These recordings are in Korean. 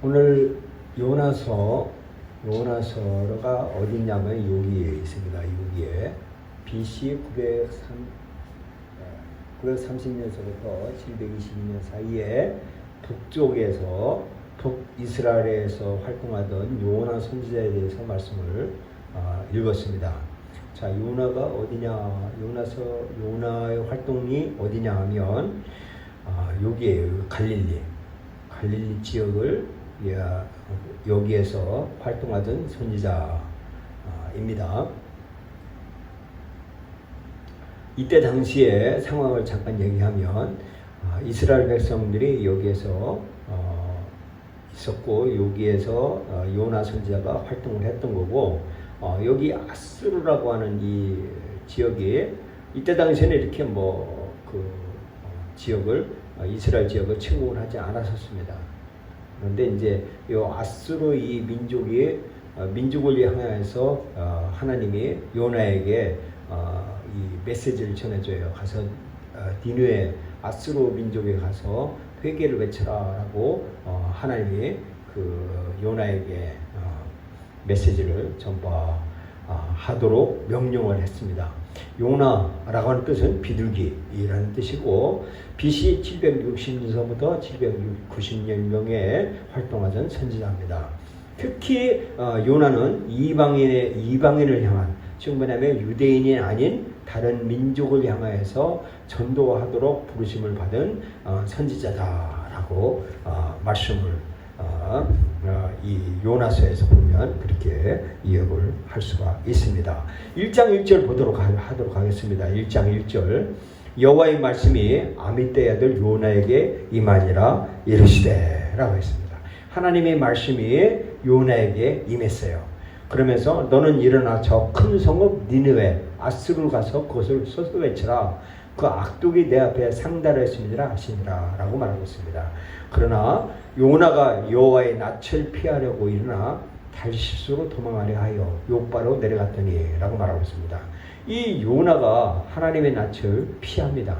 오늘 요나서가 어딨냐면 여기에 있습니다. 여기에 BC 930년서부터 722년 사이에 북쪽에서 북이스라엘에서 활동하던 요나 선지자에 대해서 말씀을 읽었습니다. 자, 요나가 어디냐? 요나의 활동이 어디냐 하면 여기에요. 갈릴리 지역을 여기에서 활동하던 선지자입니다. 이때 당시의 상황을 잠깐 얘기하면 이스라엘 백성들이 여기에서 있었고 여기에서 요나 선지자가 활동을 했던 거고 여기 아스루라고 하는 이 지역이 이때 당시에는 이렇게 지역을 이스라엘 지역을 침공을 하지 않았었습니다. 그런데 이제 이 아스루 이 민족을 향해서 하나님이 요나에게 이 메시지를 전해줘요. 가서 니느웨 아스루 민족에 가서 회개를 외쳐라라고 하나님이 그 요나에게 메시지를 전파하도록 명령을 했습니다. 요나라고 하는 뜻은 비둘기라는 뜻이고 BC 760년서부터 790년경에 활동하던 선지자입니다. 특히 요나는 이방인을 향한 즉 뭐냐면 유대인이 아닌 다른 민족을 향하여서 전도하도록 부르심을 받은 선지자다라고 말씀을 이 요나서에서 보면 그렇게 이해를 할 수가 있습니다. 1장 1절 하도록 하겠습니다. 1장 1절 여호와의 말씀이 아미떼의 아들 요나에게 임하니라 이르시되 라고 했습니다. 하나님의 말씀이 요나에게 임했어요. 그러면서 너는 일어나 저 큰 성읍 니느웨 아스루로 가서 그것을 서서 외치라. 그 악독이 내 앞에 상달했음이라 하시니라 라고 말하고 있습니다. 그러나 요나가 여호와의 낯을 피하려고 일어나 달시스로 도망하려 하여 욥바로 내려갔더니 라고 말하고 있습니다. 이 요나가 하나님의 낯을 피합니다.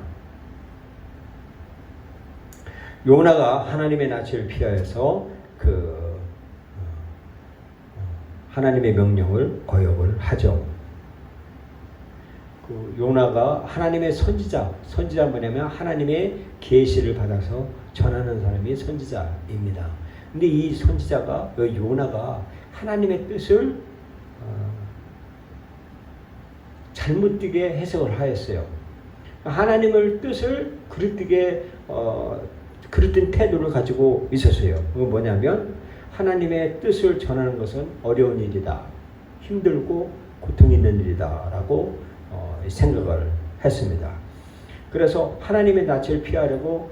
요나가 하나님의 낯을 피하여서 하나님의 명령을 거역을 하죠. 요나가 하나님의 선지자 뭐냐면 하나님의 계시를 받아서 전하는 사람이 선지자입니다. 근데 이 선지자가 요나가 하나님의 뜻을 잘못되게 해석을 하였어요. 하나님의 뜻을 그릇된 태도를 가지고 있었어요. 그건 뭐냐면 하나님의 뜻을 전하는 것은 어려운 일이다. 힘들고 고통 있는 일이다 라고 생각을 했습니다. 그래서 하나님의 낯을 피하려고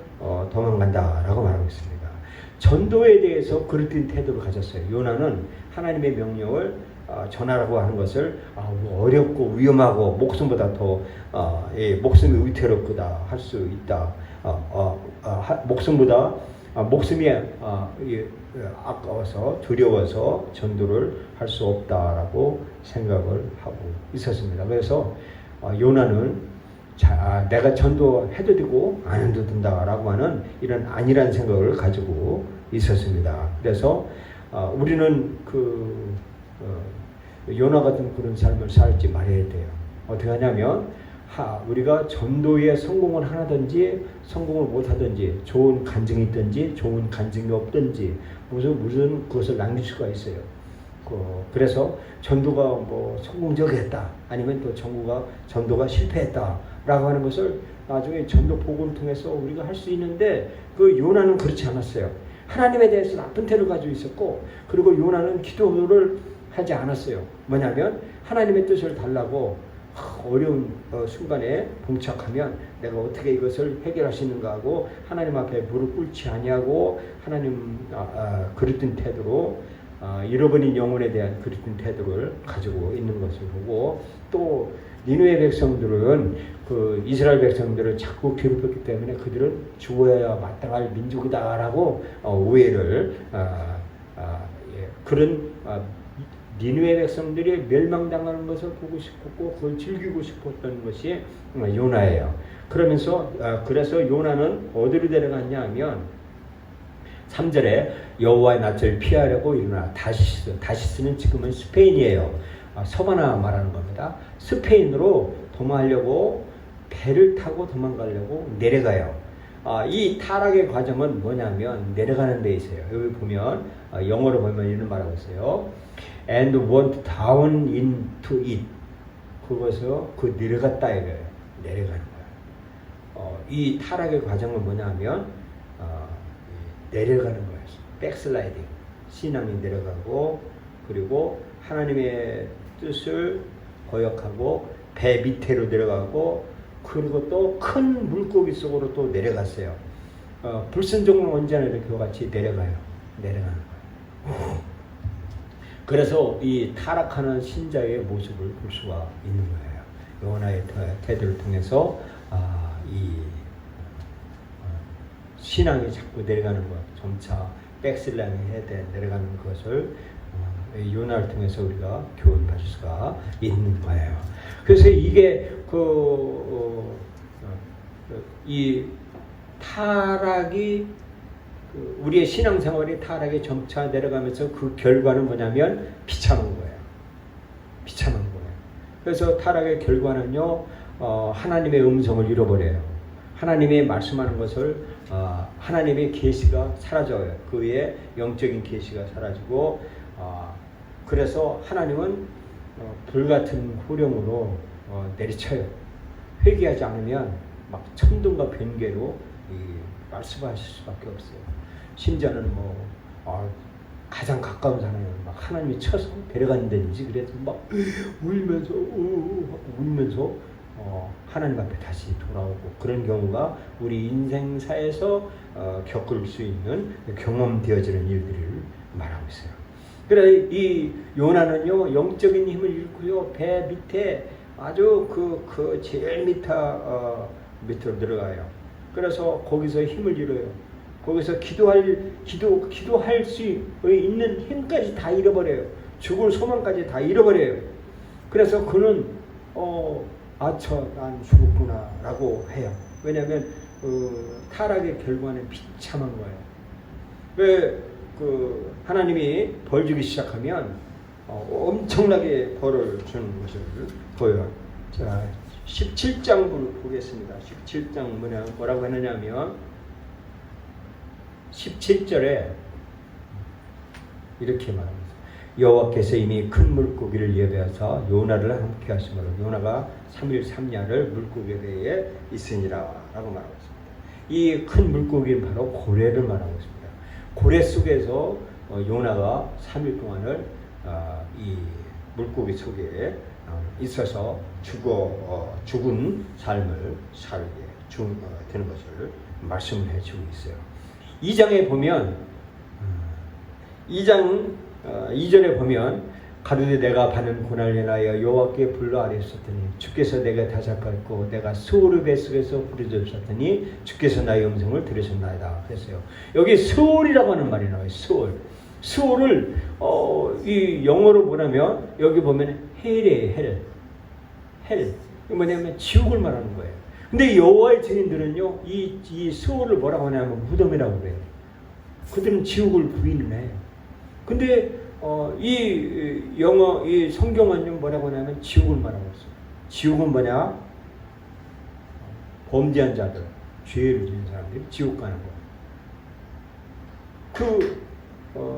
도망간다 라고 말하고 있습니다. 전도에 대해서 그릇된 태도를 가졌어요. 요나는 하나님의 명령을 전하라고 하는 것을 어렵고 위험하고 목숨보다 더 목숨이 위태롭다 할 수 있다. 목숨이 아까워서 두려워서 전도를 할 수 없다라고 생각을 하고 있었습니다. 그래서 요나는 내가 전도해도 되고 안 해도 된다라고 하는 이런 안일한 생각을 가지고 있었습니다. 그래서 우리는 요나 같은 그런 삶을 살지 말아야 돼요. 어떻게 하냐면 우리가 전도에 성공을 하든지 성공을 못하든지 좋은 간증이 있든지 좋은 간증이 없든지 무슨 그것을 남길 수가 있어요. 그래서 전도가 성공적이었다 아니면 또 전도가 실패했다라고 하는 것을 나중에 전도 복음을 통해서 우리가 할 수 있는데 요나는 그렇지 않았어요. 하나님에 대해서 나쁜 태도를 가지고 있었고 그리고 요나는 기도를 하지 않았어요. 뭐냐면 하나님의 뜻을 달라고 어려운 순간에 봉착하면 내가 어떻게 이것을 해결하시는가 하고 하나님 앞에 무릎 꿇지 아니하고 하나님 그릇된 태도로 잃어버린 영혼에 대한 그릇된 태도를 가지고 있는 것을 보고 또 니느웨 백성들은 이스라엘 백성들을 자꾸 괴롭혔기 때문에 그들은 죽어야 마땅할 민족이다라고 오해를 그런 니느웨 백성들이 멸망당하는 것을 보고 싶었고 그걸 즐기고 싶었던 것이 요나예요. 그래서 요나는 어디로 데려갔냐 하면 3절에 여호와의 낯을 피하려고 일어나 다시스는 지금은 스페인이에요. 서바나 말하는 겁니다. 스페인으로 도망하려고 배를 타고 도망가려고 내려가요. 이 타락의 과정은 뭐냐면 내려가는 데 있어요. 여기 보면 영어로 보면 이런 말하고 있어요. And went down into it. 그것을 내려갔다 이거예요. 내려가는 거예요. 이 타락의 과정은 뭐냐면 내려가는 거예요. 백슬라이딩. 신앙이 내려가고 그리고 하나님의 뜻을 거역하고 배 밑으로 내려가고 그리고 또 큰 물고기 속으로 또 내려갔어요. 불순종은 언제나 이렇게 같이 내려가요. 내려가는 거예요. 그래서 이 타락하는 신자의 모습을 볼 수가 있는 거예요. 요나의 태도를 통해서 이 신앙이 자꾸 내려가는 것, 점차 백슬라이딩 해야 돼 내려가는 것을 요나를 통해서 우리가 교훈받을 수가 있는 거예요. 그래서 이게 이 타락이 우리의 신앙생활이 타락이 점차 내려가면서 그 결과는 뭐냐면 비참한 거예요. 비참한 거예요. 그래서 타락의 결과는요, 하나님의 음성을 잃어버려요. 하나님의 말씀하는 것을 하나님의 계시가 사라져요. 그의 영적인 계시가 사라지고 그래서 하나님은 불같은 후령으로 내리쳐요. 회개하지 않으면 막 천둥과 번개로 말씀하실 수밖에 없어요. 심지어는 가장 가까운 사람은 막 하나님이 쳐서 데려간다든지 그래서 막 울면서 하나님 앞에 다시 돌아오고 그런 경우가 우리 인생사에서 겪을 수 있는 경험되어지는 일들을 말하고 있어요. 그래 이 요나는요 영적인 힘을 잃고요 배 밑에 아주 그 제일 밑으로 들어가요. 그래서 거기서 힘을 잃어요. 거기서 기도할 수 있는 힘까지 다 잃어버려요. 죽을 소망까지 다 잃어버려요. 그래서 그는 난 죽었구나라고 해요. 왜냐하면 타락의 결과는 비참한 거예요. 왜 하나님이 벌 주기 시작하면 엄청나게 벌을 주는 것을 보여요. 자, 17장 보겠습니다. 17장 뭐라고 하느냐면 17절에 이렇게 말합니다. 여호와께서 이미 큰 물고기를 예배하사 요나를 함께 하시므로 요나가 3일 3야를 물고기에 대해 있으니라 라고 말하고 있습니다. 이 큰 물고기는 바로 고래를 말하고 있습니다. 고래 속에서 요나가 3일 동안을 이 물고기 속에 있어서 죽은 삶을 살게 되는 것을 말씀을 해주고 있어요. 2장에 보면 2장 2절에 보면 가로되 내가 받는 고난을 인하여 여호와께 불러 아뢰었더니 주께서 내가 다잡았고 내가 스올의 뱃속에서 부르짖었더니 주께서 나의 음성을 들으셨나이다 그랬어요. 여기 스올이라고 하는 말이 나와요. 스올을 이 영어로 보면 여기 보면 헬이에요. 헬. 이게 뭐냐면 지옥을 말하는 거예요. 근데 여호와의 증인들은요 이 스올을 뭐라고 하냐면 무덤이라고 그래요. 그들은 지옥을 부인을 해요. 근데 이 성경은 뭐라고 하냐면 지옥을 말하고 있어요. 지옥은 뭐냐? 범죄한 자들, 죄를 지은 사람들이 지옥 가는 거예요.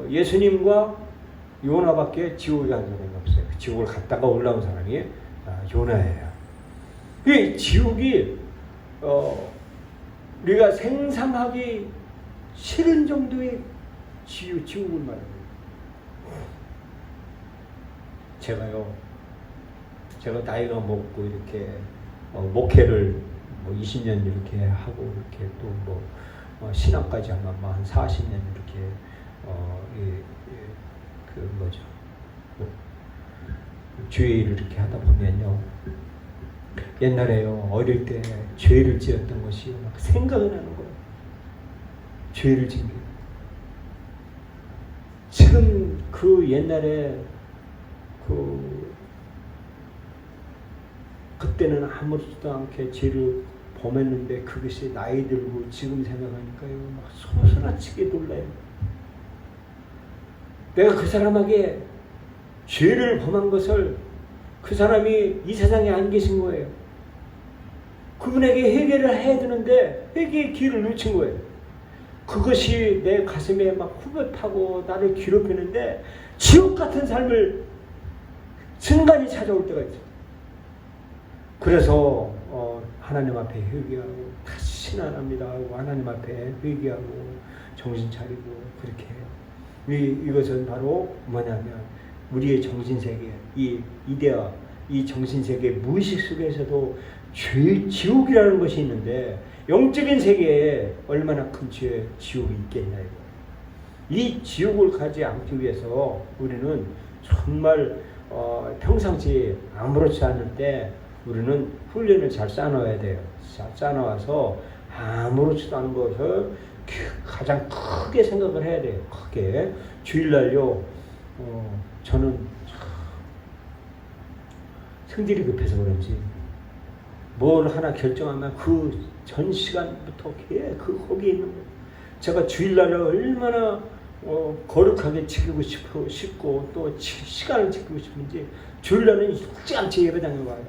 예수님과 요나밖에 지옥에 간 사람이 없어요. 지옥을 갔다가 올라온 사람이 요나예요. 이 지옥이 우리가 생상하기 싫은 정도의 지옥을 말합니다. 제가 나이가 먹고 이렇게 목회를 20년 이렇게 하고 이렇게 또 신학까지 하면 한 40년 이렇게 죄를 이렇게 하다 보면요 옛날에요 어릴 때 죄를 지었던 것이 막 생각이 나는 거예요. 죄를 지은 게 지금 그 옛날에 그때는 아무렇지도 않게 죄를 범했는데 그것이 나이 들고 지금 생각하니까요 막 소스라치게 놀라요. 내가 그 사람에게 죄를 범한 것을 그 사람이 이 세상에 안 계신 거예요. 그분에게 회개를 해야 되는데 회개의 기회를 놓친 거예요. 그것이 내 가슴에 막 후벼파고 나를 괴롭히는데 지옥 같은 삶을 순간이 찾아올 때가 있어요. 그래서 하나님 앞에 회개하고 다시는 안 합니다 하고 하나님 앞에 회개하고 정신 차리고 그렇게 해요. 이것은 바로 뭐냐면 우리의 정신세계, 이 이데아, 이 정신세계 무의식 속에서도 지옥이라는 것이 있는데 영적인 세계에 얼마나 큰 지옥이 있겠냐 이거. 이 지옥을 가지 않기 위해서 우리는 정말 평상시 아무렇지 않을 때 우리는 훈련을 잘 쌓아놔야 돼요. 쌓아놔서 아무렇지도 않은 것을 가장 크게 생각을 해야 돼요. 크게. 주일날요. 저는 성질이 급해서 그런지 뭘 하나 결정하면 그 전 시간부터 거기에 있는 거예요. 제가 주일날을 얼마나 거룩하게 지키고 싶고 또 시간을 지키고 싶은지 주일날은 죽지 않게 예배당에 와요.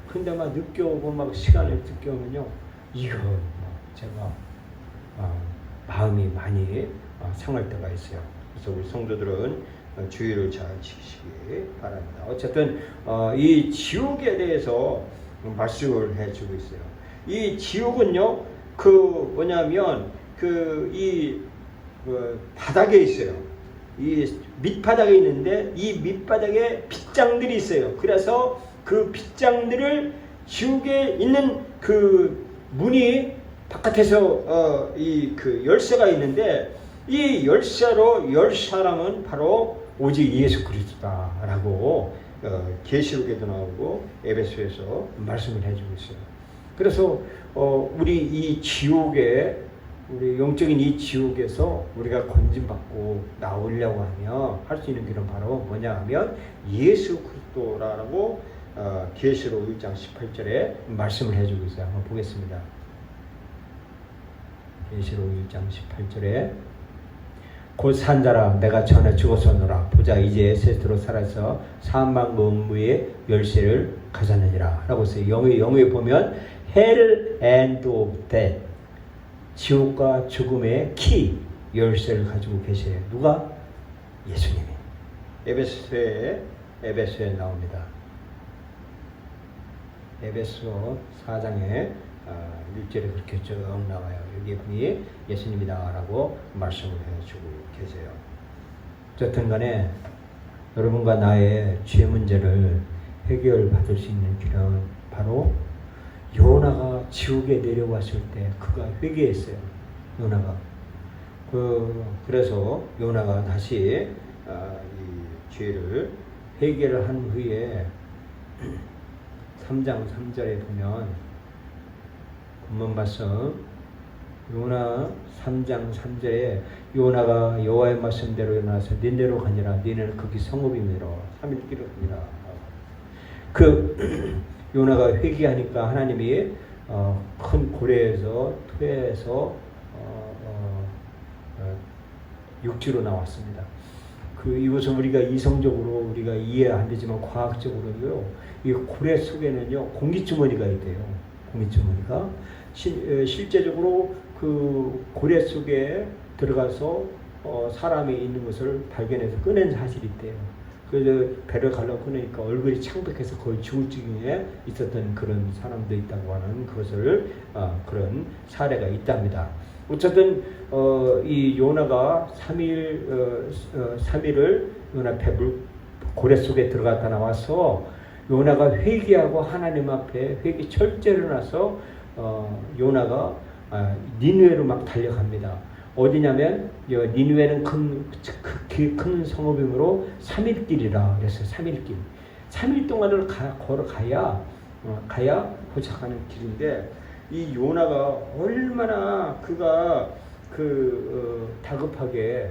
근데 막 늦게 오고 막 시간을 늦게 오면요. 이거 제가 마음이 많이 상할 때가 있어요. 그래서 우리 성도들은 주의를 잘 지키시기 바랍니다. 어쨌든 이 지옥에 대해서 말씀을 해주고 있어요. 이 지옥은요, 뭐냐면 바닥에 있어요. 이 밑바닥에 있는데 이 밑바닥에 빗장들이 있어요. 그래서 그 빗장들을 지옥에 있는 그 문이 바깥에서 그 열쇠가 있는데 이 열쇠로 열 사람은 바로 오직 예수 그리스도다라고 계시록에도 나오고 에베소에서 말씀을 해주고 있어요. 그래서 우리 이 지옥에 우리 영적인 이 지옥에서 우리가 건진받고 나오려고 하면 할 수 있는 길은 바로 뭐냐 하면 예수 그리스도라고 계시록 1장 18절에 말씀을 해주고 있어요. 한번 보겠습니다. 계시록 1장 18절에 곧 산자라 내가 전에 죽었었노라 보자 이제 세스로 살아서 사망과 음부의 열쇠를 가졌느니라 라고 써요. 영어에 보면 Hell and of Death 지옥과 죽음의 키 열쇠를 가지고 계세요. 누가? 예수님이. 에베소에 나옵니다. 에베소 4장에 1절에 그렇게 쭉 나와요. 여기 분이 예수님이다 라고 말씀을 해주고 계세요. 어쨌든 간에 여러분과 나의 죄 문제를 해결받을 수 있는 길은 바로 요나가 지옥에 내려왔을 때 그가 회개했어요. 요나가. 그래서 요나가 다시 이 죄를 회개를 한 후에 3장 3절에 보면 본문 말씀 요나 3장 3절에 요나가 여호와의 말씀대로 일어나서 니네로 가니라 니네는 거기 성읍이니라 3일 길을 가니라. 요나가 회개하니까 하나님이 큰 고래에서 토해서 육지로 나왔습니다. 이것은 우리가 이성적으로 우리가 이해 안 되지만 과학적으로요. 이 고래 속에는요 공기주머니가 있대요. 공기주머니가 실제적으로 그 고래 속에 들어가서 사람이 있는 것을 발견해서 꺼낸 사실이 있대요. 그래서 배를 가려고 꺼내니까 얼굴이 창백해서 거의 죽을 지경에 있었던 그런 사람도 있다고 하는 그것을 그런 사례가 있답니다. 어쨌든 이 요나가 3일을 요나 고래 속에 들어갔다 나와서 요나가 회개하고 하나님 앞에 회개 철저히 나서 요나가 니느웨로 막 달려갑니다. 어디냐면 니느웨는 큰 성읍이므로 3일길이라 그랬어요. 3일길. 3일 동안을 걸어가야 도착하는 길인데 이 요나가 얼마나 그가 다급하게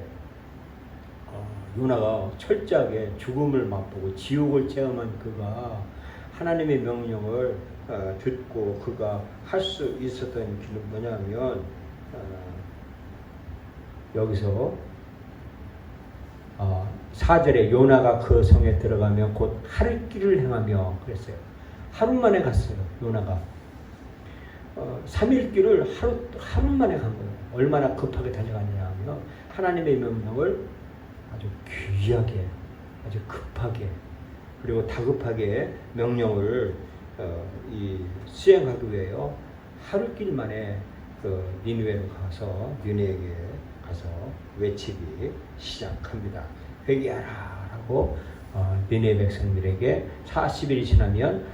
요나가 철저하게 죽음을 맛보고 지옥을 체험한 그가 하나님의 명령을 듣고 그가 할 수 있었던 길은 뭐냐면 여기서 4절에 요나가 그 성에 들어가며 곧 하루 길을 행하며 그랬어요. 하루 만에 갔어요. 요나가 3일 길을 하루 만에 간 거예요. 얼마나 급하게 달려갔냐 하면 하나님의 명령을 아주 귀하게 아주 급하게 그리고 다급하게 명령을 수행하기 위해요. 하루 길 만에 니느웨로 가서 니느웨에게 가서 외치기 시작합니다. 회개하라라고 니느웨 백성들에게 40일이 지나면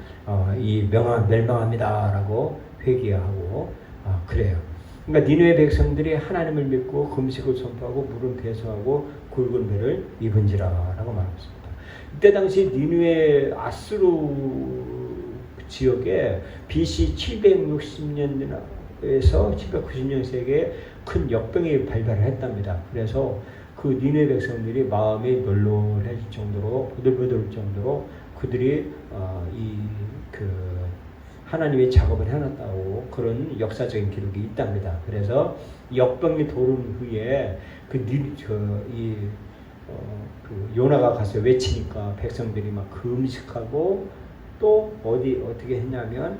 이 멸망합니다라고 회개하고 그래요. 그러니까 니느웨 백성들이 하나님을 믿고 금식을 선포하고 물은 배수하고 굵은 배를 입은지라라고 말했습니다. 이때 당시 니느웨 아수르 지역에 BC 760년에서 790년세기에 큰 역병이 발발을 했답니다. 그래서 그 니느웨 백성들이 마음이 널널해질 정도로 부들부들 정도로 그들이 하나님의 작업을 해놨다고 그런 역사적인 기록이 있답니다. 그래서 역병이 도른 후에 요나가 가서 외치니까 백성들이 막 금식하고 또 어떻게 했냐면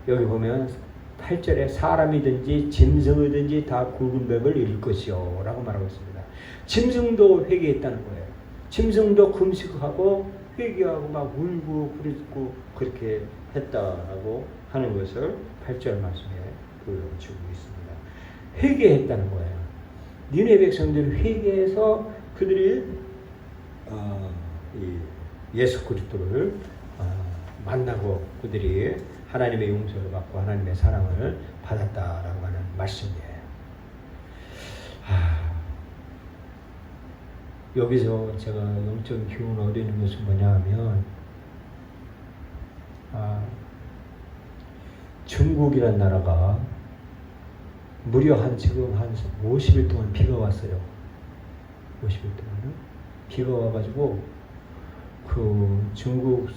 여기 보면 8절에 사람이든지 짐승이든지 다 굵은 뱀을 잃을 것이요 라고 말하고 있습니다. 짐승도 회개했다는 거예요. 짐승도 금식하고 회개하고 막 울고 그랬고 그렇게 했다라고 하는 것을 8절 말씀에 보여주고 있습니다. 회개했다는 거예요. 니느웨 백성들이 회개해서 그들이 예수 그리스도를 만나고 그들이 하나님의 용서를 받고 하나님의 사랑을 받았다라고 하는 말씀이에요. 여기서 제가 영적 교훈을 얻는 것은 뭐냐 하면 중국이란 나라가 무려 지금 한 50일 동안 비가 왔어요. 50일 동안은 비가 와가지고 중국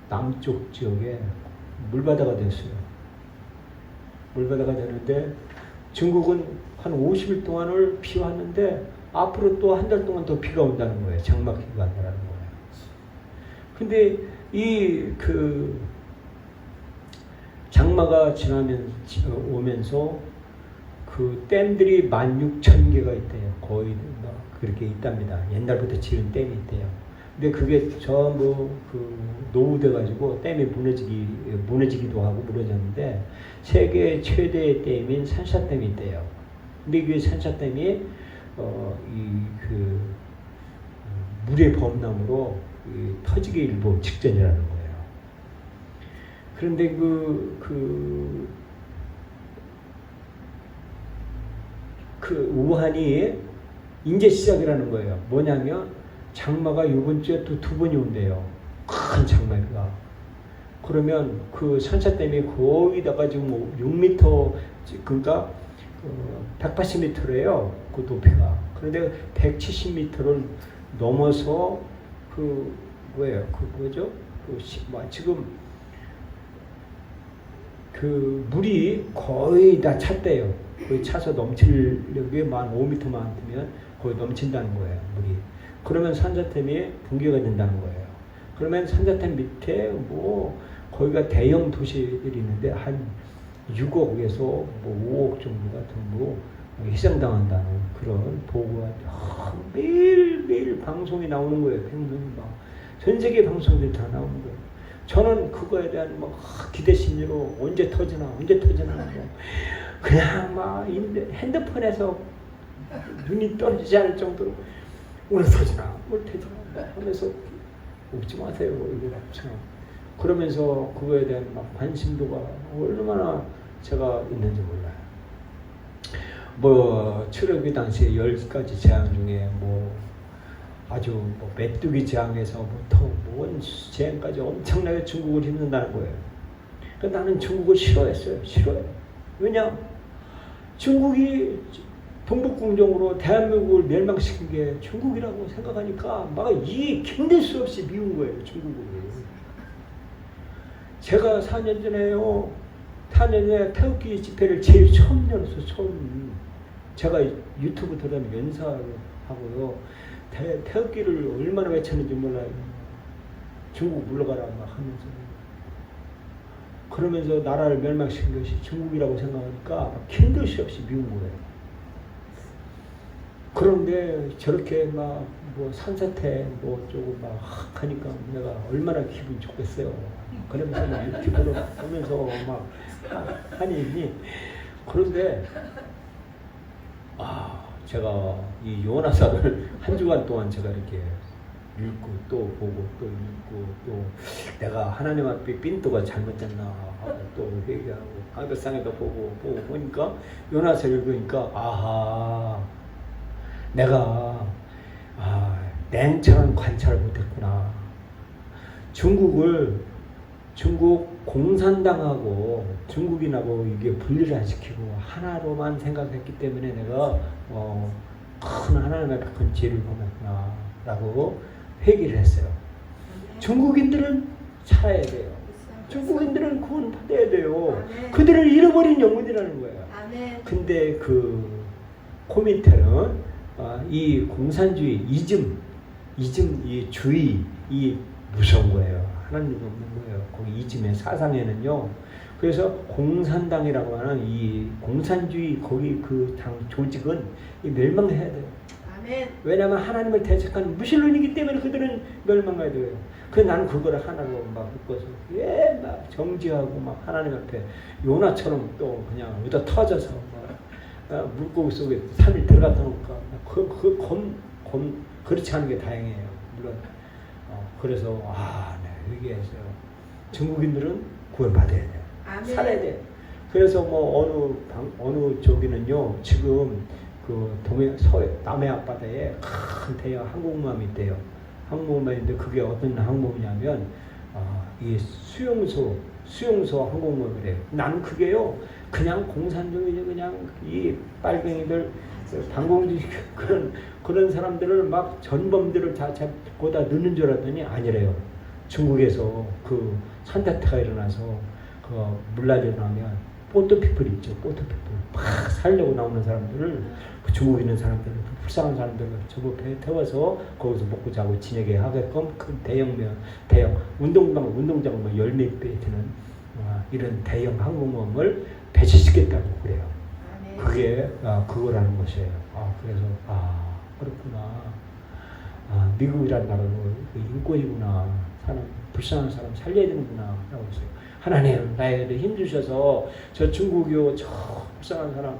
남쪽 지역에 물바다가 됐어요. 물바다가 되는데 중국은 한 50일 동안을 비 왔는데 앞으로 또 한 달 동안 더 비가 온다는 거예요. 장마 기간이라는 거예요. 근데 장마가 오면서 그 댐들이 16,000개가 있대요. 거의 그렇게 있답니다. 옛날부터 지은 댐이 있대요. 근데 그게 전부 노후돼가지고 댐이 무너지기도 하고 무너졌는데 세계 최대의 댐인 산샤댐이 있대요. 근데 그 산샤댐이 물의 범람으로 터지기 일보 직전이라는 거예요. 그런데 우한이 이제 시작이라는 거예요. 뭐냐면 장마가 이번 주에 또 2번이 온대요. 큰 장마비가. 그러면 그 산샤댐이 거기다가 지금 6m, 그러니까 180m래요. 그 높이가. 그런데 170m를 넘어서 지금 물이 거의 다 찼대요. 거의 차서 넘치려고 5m만 되면 거의 넘친다는 거예요. 물이. 그러면 산사댐이 붕괴가 된다는 거예요. 그러면 산사댐 밑에 거기가 대형 도시들이 있는데 한 6억에서 5억 정도가 전부 희생당한다는 그런 보고가 매일 방송이 나오는 거예요. 전 세계 방송들이 다 나오는 거예요. 저는 그거에 대한 기대 심리로 언제 터지나 그냥 핸드폰에서 눈이 떨어지지 않을 정도로 오늘 터지나 하면서 웃지 마세요. 그러면서 그거에 대한 관심도가 얼마나 제가 있는지 몰라요. 출애굽기 당시에 10가지 재앙 중에 아주 메뚜기 재앙에서부터 뭔 재앙까지 엄청나게 중국을 힘든다는 거예요. 그러니까 나는 중국을 싫어했어요. 왜냐? 중국이 동북공정으로 대한민국을 멸망시킨 게 중국이라고 생각하니까 막 힘들 수 없이 미운 거예요. 중국을. 제가 4년 전에요. 4년 전에 태극기 집회를 제일 처음 열었어요. 처음. 제가 유튜브 들어가면 연사하고요. 태극기를 얼마나 외쳤는지 몰라요. 중국 물러가라 막 하면서. 그러면서 나라를 멸망시킨 것이 중국이라고 생각하니까 킨 듯이 없이 미운 거예요. 그런데 저렇게 막 뭐 산사태 뭐 조금 막 하니까 내가 얼마나 기분이 좋겠어요. 그러면서 막 유튜브로 보면서 막 하니 그런데 제가 이 요나사를 한 주간 동안 제가 이렇게 읽고 또 보고 또 읽고 또 내가 하나님 앞에 빈도가 잘못됐나 하고 또 회개하고 가별상에도 보고 보니까 요나서 읽으니까 내가 냉철한 관찰을 못했구나. 중국 공산당하고 중국인하고 이게 분리를 안 시키고 하나로만 생각했기 때문에 내가 큰 하나님 앞에 큰 죄를 범했구나 라고 회개를 했어요. 중국인들은 살아야 돼요. 중국인들은 구원받아야 돼요. 그들을 잃어버린 영혼이라는 거예요. 근데 그 코민테는 이 공산주의 이즘 이 주의 이 무서운 거예요. 하나님이 없는 거예요. 거기 이즘의 사상에는요. 그래서 공산당이라고 하는 이 공산주의 거기 그 당 조직은 멸망해야 돼요. 아멘. 왜냐하면 하나님을 대적하는 무신론이기 때문에 그들은 멸망해야 돼요. 나는 그걸 하나로 막 묶어서 막 정지하고 막 하나님 앞에 요나처럼 또 그냥 얻어 터져서 막 물고기 속에 3일 들어갔다 놓을까. 그렇지 않은 게 다행이에요. 물론 그래서 네, 얘기했어요. 중국인들은 구원받아야 돼요. 아멘. 살아야 돼요. 그래서 뭐 어느 쪽에는요 지금 그 남해 앞바다에 큰 대형 항공모함이 있대요. 항공모함인데 그게 어떤 항공모냐면 이 수용소 항공모함이래요. 나는 그게요 그냥 공산주의 그냥 이 빨갱이들 반공주의 그런 사람들을 막 전범들을 다 거기다 넣는 줄 알았더니 아니래요. 중국에서 그 산타태가 일어나서 그 물난리 나면 포토피플 있죠. 포토피플 막 살려고 나오는 사람들을 그 중국에 있는 사람들을 불쌍한 사람들을 저거 배에 태워서 거기서 먹고 자고 지내게 하게끔 큰 대형 운동장 뭐 10몇 배 되는 이런 대형 항공모함을 배치시켰다고 그래요. 그게 그거라는 것이에요. 그래서 그렇구나. 미국이라는 나라는 인권이구나. 불쌍한 사람 살려야 되는구나 라고 했어요. 하나님 나에게도 힘 주셔서 저 중국이요 저 불쌍한 사람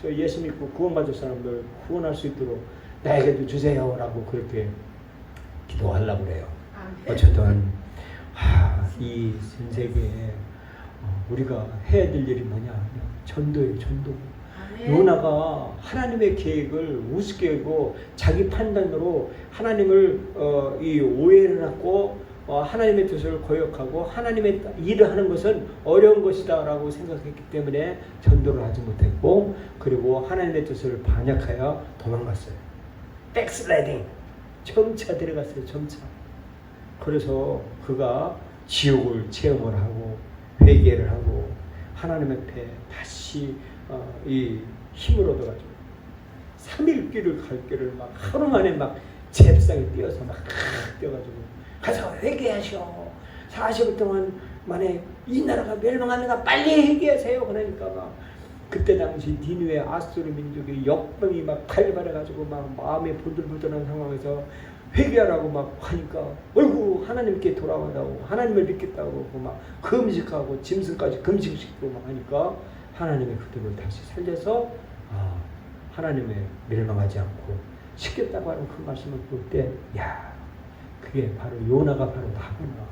저 예수 믿고 구원받을 사람들 구원할 수 있도록 나에게도 주세요 라고 그렇게 기도하려고 그래요. 어쨌든 이 전 세계에 우리가 해야 될 일이 뭐냐 전도예요. 전도. 요나가 하나님의 계획을 우습게 하고 자기 판단으로 하나님을 이 오해를 하고 하나님의 뜻을 거역하고 하나님의 일을 하는 것은 어려운 것이다 라고 생각했기 때문에 전도를 하지 못했고 그리고 하나님의 뜻을 반역하여 도망갔어요. 백슬라이딩 점차 들어갔어요. 점차. 그래서 그가 지옥을 체험을 하고 회개를 하고 하나님 앞에 다시 이 힘을 얻어가지고 3일 길을 갈 길을 막 하루 만에 막 잽싸게 뛰어서 막 뛰어가지고 가서 회개하시오. 40일 동안 만에 이 나라가 멸망합니다. 빨리 회개하세요. 그러니까 막 그때 당시 니느웨 아수르 민족의 역병이 막 칼발해가지고 막 마음이 부들부들한 상황에서 회개하라고 막 하니까 어이구 하나님께 돌아온다고 하나님을 믿겠다고 막 금식하고 짐승까지 금식시키고 막 하니까 하나님이 그들을 다시 살려서 하나님의 멸망하지 않고 시켰다고 하는 그 말씀을 볼 때 그게 바로 요나가 바로 나구나.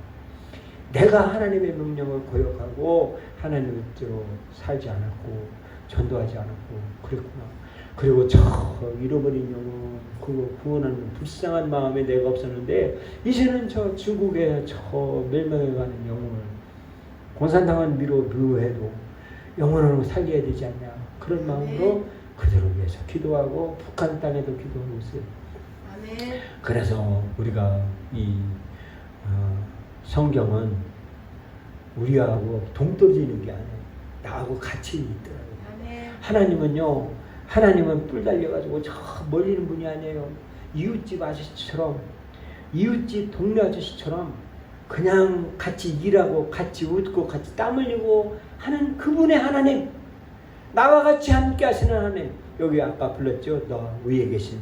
내가 하나님의 명령을 거역하고 하나님의 뜻대로 살지 않았고 전도하지 않았고 그랬구나. 그리고 저 잃어버린 영혼 그거 구원하는 불쌍한 마음에 내가 없었는데 이제는 저 중국에 저 멸망해가는 영혼을 공산당은 미워해도 영혼을 살려야 되지 않냐 그런 마음으로 그들을 위해서 기도하고 북한 땅에도 기도하고 있어요. 그래서 우리가 이 성경은 우리하고 동떨어지는 게 아니에요. 나하고 같이 있더라고요. 아멘. 하나님은요, 하나님은 뿔 달려가지고 저 멀리 있는 분이 아니에요. 이웃집 아저씨처럼, 이웃집 동네 아저씨처럼 그냥 같이 일하고 같이 웃고 같이 땀 흘리고 하는 그분의 하나님, 나와 같이 함께 하시는 하나님. 여기 아까 불렀죠. 너 위에 계신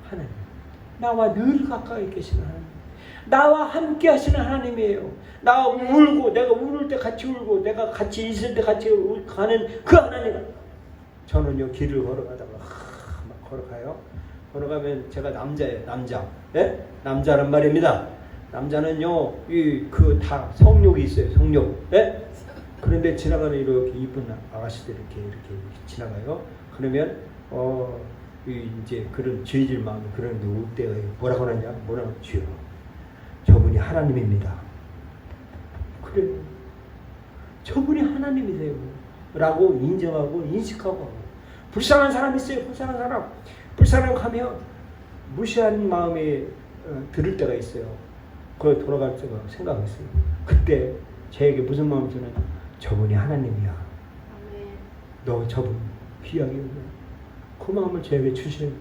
하나님, 나와 늘 가까이 계시는 하나님, 나와 함께 하시는 하나님이에요. 나 울고 내가 울을 때 같이 울고 내가 같이 있을 때 같이 가는 그 하나님. 저는요 길을 걸어가다가 막 걸어가요. 걸어가면 제가 남자예요. 남자. 예? 남자란 말입니다. 남자는요 그 다 성욕이 있어요. 성욕. 예? 그런데 지나가는 이렇게 이쁜 아가씨들 이렇게 지나가요. 그러면 이제 그런 죄질 마음이 그런데 울 때가 뭐라고 하느냐? 뭐라고 주여. 저분이 하나님입니다. 그래. 저분이 하나님이세요. 라고 인정하고 인식하고. 불쌍한 사람 있어요. 불쌍한 사람. 불쌍한 하면 무시한 마음이 들을 때가 있어요. 그걸 돌아갈 때가 생각했어요. 그때 저에게 무슨 마음이 드느냐? 저분이 하나님이야. 아멘. 너 저분 귀하게 그 마음을 저에게 주시는.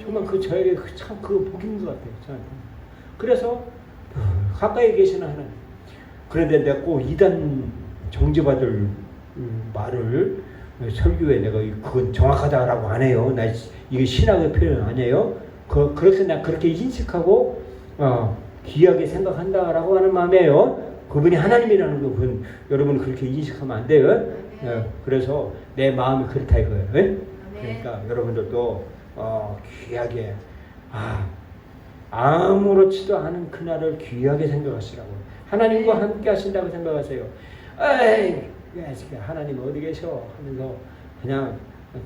정말 그 저에게 참 그 복인 것 같아요. 저한테. 그래서 가까이 계시는 하나님. 그런데 내가 꼭 이단 정죄받을 말을 설교에 내가 그건 정확하다라고 안 해요. 나 이게 신학의 표현 아니에요. 그래서 나 그렇게 인식하고 귀하게 생각한다라고 하는 마음이에요. 그분이 하나님이라는 거 그건 여러분 그렇게 인식하면 안 돼요. 그래서 내 마음이 그렇다 이거예요. 그러니까 여러분들도 귀하게 아무렇지도 않은 그날을 귀하게 생각하시라고. 하나님과 함께 하신다고 생각하세요. 에이, 하나님 어디 계셔? 하면서 그냥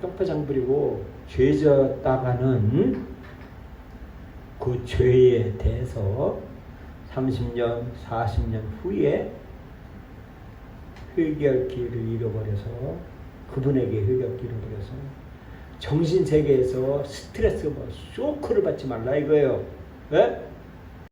똥파장 부리고 죄졌다가는 그 죄에 대해서 30년, 40년 후에 회개할 기회를 잃어버려서 그분에게 회개할 기회를 잃어버려서 정신세계에서 스트레스, 쇼크를 받지 말라 이거예요. 예?